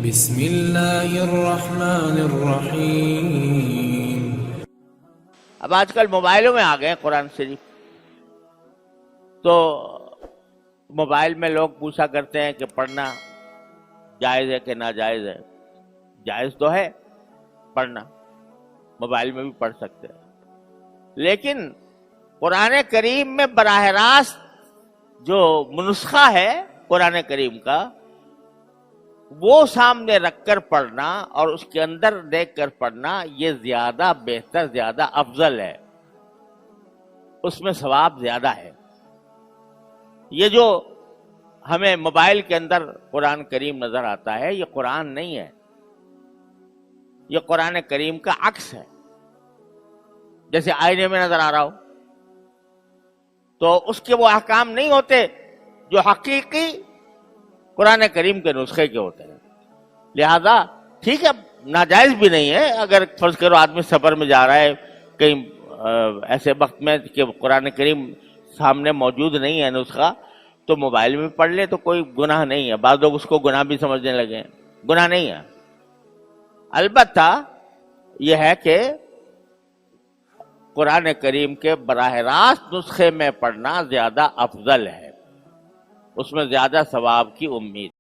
بسم اللہ الرحمن الرحیم۔ اب آج کل موبائلوں میں آ گئے قرآن شریف، تو موبائل میں لوگ پوچھا کرتے ہیں کہ پڑھنا جائز ہے کہ ناجائز ہے۔ جائز تو ہے پڑھنا، موبائل میں بھی پڑھ سکتے ہیں، لیکن قرآن کریم میں براہ راست جو نسخہ ہے قرآن کریم کا، وہ سامنے رکھ کر پڑھنا اور اس کے اندر دیکھ کر پڑھنا، یہ زیادہ بہتر، زیادہ افضل ہے، اس میں ثواب زیادہ ہے۔ یہ جو ہمیں موبائل کے اندر قرآن کریم نظر آتا ہے، یہ قرآن نہیں ہے، یہ قرآن کریم کا عکس ہے۔ جیسے آئینے میں نظر آ رہا ہو تو اس کے وہ احکام نہیں ہوتے جو حقیقی قرآن کریم کے نسخے کے ہوتے ہیں۔ لہذا ٹھیک ہے، ناجائز بھی نہیں ہے۔ اگر فرض کرو آدمی سفر میں جا رہا ہے کہیں ایسے وقت میں کہ قرآن کریم سامنے موجود نہیں ہے نسخہ، تو موبائل میں پڑھ لے تو کوئی گناہ نہیں ہے۔ بعض لوگ اس کو گناہ بھی سمجھنے لگے ہیں، گناہ نہیں ہے۔ البتہ یہ ہے کہ قرآن کریم کے براہ راست نسخے میں پڑھنا زیادہ افضل ہے، اس میں زیادہ ثواب کی امید۔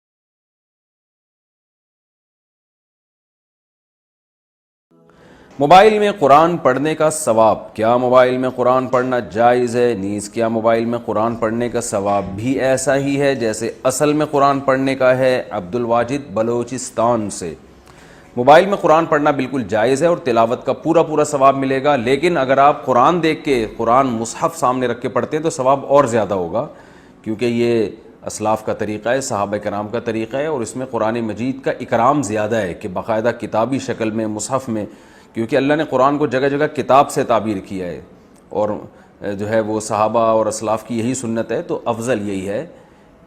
موبائل میں قرآن پڑھنے کا ثواب، کیا موبائل میں قرآن پڑھنا جائز ہے؟ نیز کیا موبائل میں قرآن پڑھنے کا ثواب بھی ایسا ہی ہے جیسے اصل میں قرآن پڑھنے کا ہے؟ عبد الواجد بلوچستان سے۔ موبائل میں قرآن پڑھنا بالکل جائز ہے اور تلاوت کا پورا ثواب ملے گا، لیکن اگر آپ قرآن دیکھ کے، قرآن مصحف سامنے رکھ کے پڑھتے ہیں تو ثواب اور زیادہ ہوگا، کیونکہ یہ اسلاف کا طریقہ ہے، صحابہ کرام کا طریقہ ہے، اور اس میں قرآن مجید کا اکرام زیادہ ہے کہ باقاعدہ کتابی شکل میں مصحف میں، کیونکہ اللہ نے قرآن کو جگہ جگہ کتاب سے تعبیر کیا ہے، اور جو ہے وہ صحابہ اور اسلاف کی یہی سنت ہے، تو افضل یہی ہے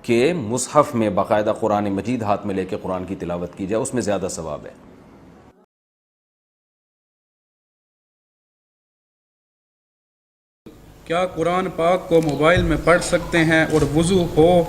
کہ مصحف میں باقاعدہ قرآن مجید ہاتھ میں لے کے قرآن کی تلاوت کی جائے، اس میں زیادہ ثواب ہے۔ کیا قرآن پاک کو موبائل میں پڑھ سکتے ہیں اور وضو ہو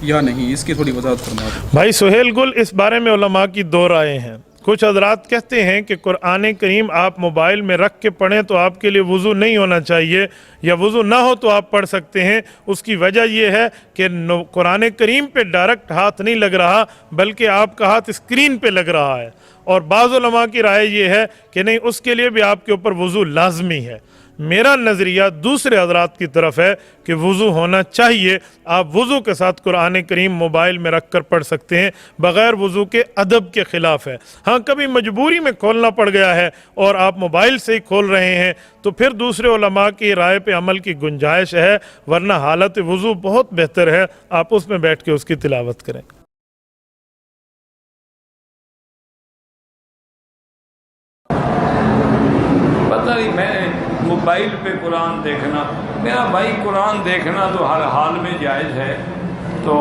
یا نہیں؟ اس کی تھوڑی وضاحت فرما دیں۔ بھائی سہیل گل، اس بارے میں علماء کی دو رائے ہیں۔ کچھ حضرات کہتے ہیں کہ قرآن کریم آپ موبائل میں رکھ کے پڑھیں تو آپ کے لیے وضو نہیں ہونا چاہیے، یا وضو نہ ہو تو آپ پڑھ سکتے ہیں۔ اس کی وجہ یہ ہے کہ قرآن کریم پہ ڈائریکٹ ہاتھ نہیں لگ رہا، بلکہ آپ کا ہاتھ اسکرین پہ لگ رہا ہے۔ اور بعض علماء کی رائے یہ ہے کہ نہیں، اس کے لیے بھی آپ کے اوپر وضو لازمی ہے۔ میرا نظریہ دوسرے حضرات کی طرف ہے کہ وضو ہونا چاہیے۔ آپ وضو کے ساتھ قرآن کریم موبائل میں رکھ کر پڑھ سکتے ہیں، بغیر وضو کے ادب کے خلاف ہے۔ ہاں کبھی مجبوری میں کھولنا پڑ گیا ہے اور آپ موبائل سے ہی کھول رہے ہیں تو پھر دوسرے علماء کی رائے پہ عمل کی گنجائش ہے، ورنہ حالت وضو بہت بہتر ہے، آپ اس میں بیٹھ کے اس کی تلاوت کریں۔ پتہ نہیں، میں موبائل پہ قرآن دیکھنا، میرا بھائی قرآن دیکھنا تو ہر حال میں جائز ہے۔ تو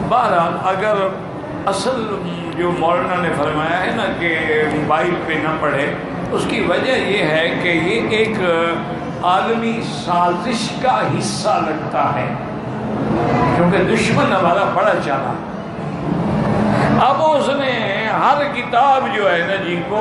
بہرحال اگر اصل جو مولانا نے فرمایا ہے نا کہ موبائل پہ نہ پڑھے، اس کی وجہ یہ ہے کہ یہ ایک عالمی سازش کا حصہ لگتا ہے، کیونکہ دشمن ہمارا بڑا چالا۔ اب اس نے ہر کتاب جو ہے نا جی وہ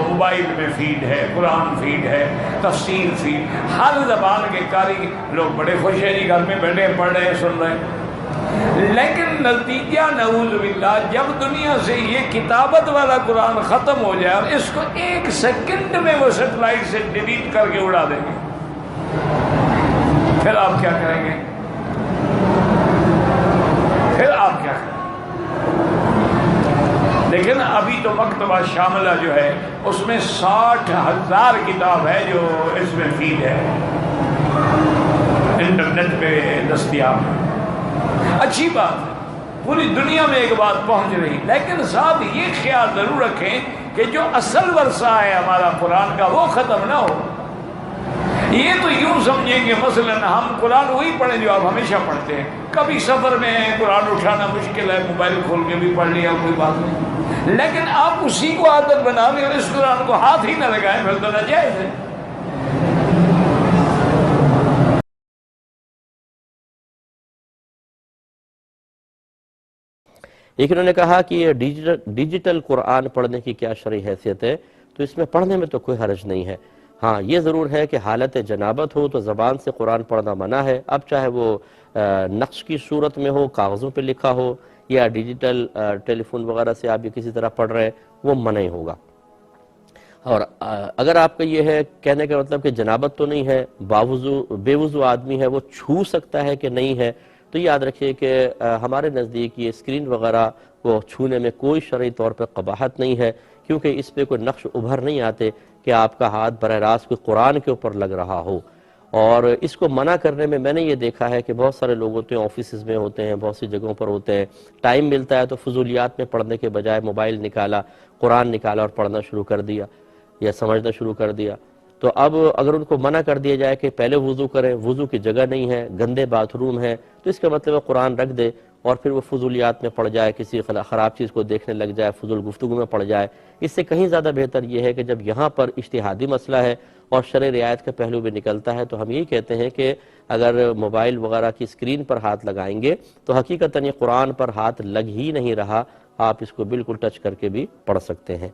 موبائل میں فیڈ ہے، قرآن فیڈ ہے، تفسیر فیڈ، ہر زبان کے قاری لوگ بڑے خوش ہیں جی، گھر میں بیٹھے پڑھ رہے ہیں، سن رہے ہیں۔ لیکن نتیجہ نعوذ باللہ جب دنیا سے یہ کتابت والا قرآن ختم ہو جائے اور اس کو ایک سیکنڈ میں وہ سیٹلائٹ سے ڈیلیٹ کر کے اڑا دیں گے، پھر آپ کیا کریں گے؟ پھر آپ کیا کریں؟ لیکن ابھی تو مکتبہ شاملہ جو ہے اس میں 60,000 کتاب ہے جو اس میں فیڈ ہے، انٹرنیٹ پہ دستیاب ہے۔ اچھی بات ہے، پوری دنیا میں ایک بات پہنچ رہی، لیکن صاحب یہ خیال ضرور رکھیں کہ جو اصل ورثہ ہے ہمارا قرآن کا وہ ختم نہ ہو۔ یہ تو یوں سمجھیں کہ مثلا ہم قرآن وہی پڑھیں جو آپ ہمیشہ پڑھتے ہیں، کبھی سفر میں قرآن اٹھانا مشکل ہے، موبائل کھول کے بھی پڑھ لیا، کوئی بات نہیں، لیکن آپ اسی کو عادت بنا لیں اور اس قرآن کو ہاتھ ہی نہ لگائیں، پھر تو ناجائز ہے۔ ایک انہوں نے کہا کہ یہ ڈیجیٹل قرآن پڑھنے کی کیا شرعی حیثیت ہے؟ تو اس میں پڑھنے میں تو کوئی حرج نہیں ہے. ہاں یہ ضرور ہے کہ حالت جنابت ہو تو زبان سے قرآن پڑھنا منع ہے. اب چاہے وہ نقش کی صورت میں ہو، کاغذوں پہ لکھا ہو، یا ڈیجیٹل ٹیلی فون وغیرہ سے آپ یہ کسی طرح پڑھ رہے ہیں، وہ منع ہی ہوگا. اور اگر آپ کا یہ ہے کہنے کا مطلب کہ جنابت تو نہیں ہے، بے وضو آدمی ہے، وہ چھو سکتا ہے کہ نہیں ہے، تو یاد رکھیے کہ ہمارے نزدیک یہ اسکرین وغیرہ کو چھونے میں کوئی شرعی طور پہ قباحت نہیں ہے، کیونکہ اس پہ کوئی نقش ابھر نہیں آتے کہ آپ کا ہاتھ براہ راست کوئی قرآن کے اوپر لگ رہا ہو. اور اس کو منع کرنے میں نے یہ دیکھا ہے کہ بہت سارے لوگ ہوتے ہیں، آفیسز میں ہوتے ہیں، بہت سی جگہوں پر ہوتے ہیں، ٹائم ملتا ہے تو فضولیات میں پڑھنے کے بجائے موبائل نکالا، قرآن نکالا اور پڑھنا شروع کر دیا یا سمجھنا شروع کر دیا. تو اب اگر ان کو منع کر دیا جائے کہ پہلے وضو کریں، وضو کی جگہ نہیں ہے، گندے باتھ روم ہے، تو اس کا مطلب ہے قرآن رکھ دے اور پھر وہ فضولیات میں پڑ جائے، کسی خراب چیز کو دیکھنے لگ جائے، فضول گفتگو میں پڑ جائے. اس سے کہیں زیادہ بہتر یہ ہے کہ جب یہاں پر اجتہادی مسئلہ ہے اور شرع رعایت کا پہلو بھی نکلتا ہے، تو ہم یہی کہتے ہیں کہ اگر موبائل وغیرہ کی اسکرین پر ہاتھ لگائیں گے تو حقیقتاً یہ قرآن پر ہاتھ لگ ہی نہیں رہا، آپ اس کو بالکل ٹچ کر کے بھی پڑھ سکتے ہیں.